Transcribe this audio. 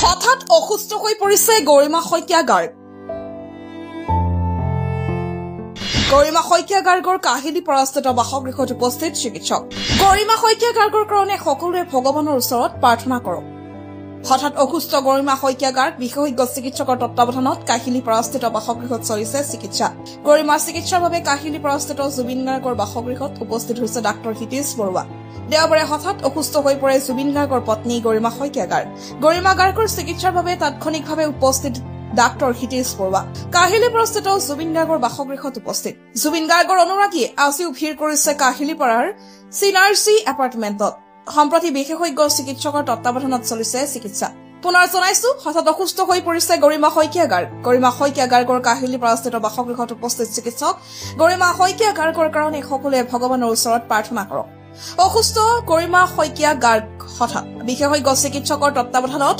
হঠাৎ অসুস্থ হৈ পৰিছে গৰিমা শইকীয়া গাৰ্গ। গৰিমা শইকীয়া গাৰ্গৰ কাহিনী পৰাস্থিত বাসগৃহত উপস্থিত চিকিৎসক। গৰিমা শইকীয়া গাৰ্গৰ কাৰণে সকলোৱে ভগৱানৰ ওচৰত প্ৰাৰ্থনা কৰক। হঠাৎ অসুস্থ গৰিমা শইকীয়া গাৰ্গ বিশেষজ্ঞ চিকিৎসকৰ তত্বাৱধানত কাহিনী পৰাস্থিত বাসগৃহত চলিছে চিকিৎসা। গৰিমাৰ চিকিৎসাৰ বাবে কাহিনী পৰাস্থিত জুবিন গাৰ্গৰ বাসগৃহত উপস্থিত হৈছে ডাক্তৰ হিতেশ বৰুৱা। দেওবাৰে হঠাৎ অসুস্থ হৈ পৰে জুবিন গাৰ্গৰ পত্নী গৰিমা শইকীয়া গাৰ্গ। গৰিমা গাৰ্গৰ চিকিৎসাৰ বাবে তাৎক্ষণিকভাৱে উপস্থিত ডাক্তৰ হিতেশ বৰুৱা কাহিলী পৰাস্থিত জুবিন গাৰ্গৰ বাসগৃহত উপস্থিত। জুবিন গাৰ্গৰ অনুৰাগীয়ে আজিও ভিৰ কৰিছে কাহিলীপাৰাৰ চিনাৰ্চি এপাৰ্টমেণ্টত। সম্প্ৰতি বিশেষজ্ঞ চিকিৎসকৰ তত্বাৱধানত চলিছে চিকিৎসা। পুনৰ জনাইছো, হঠাৎ অসুস্থ হৈ পৰিছে গৰিমা শইকীয়া গাৰ্গ। গৰিমা শইকীয়া গাৰ্গৰ কাহিলী পৰাস্থিত বাসগৃহত উপস্থিত চিকিৎসক। গৰিমা শইকীয়া গাৰ্গৰ কাৰণে সকলোৱে ভগৱানৰ ওচৰত প্ৰাৰ্থনা কৰক। অসুস্থ গৰিমা শইকীয়া গাৰ্গ হঠাৎ বিশেষজ্ঞ চিকিৎসকৰ তত্বাৱধানত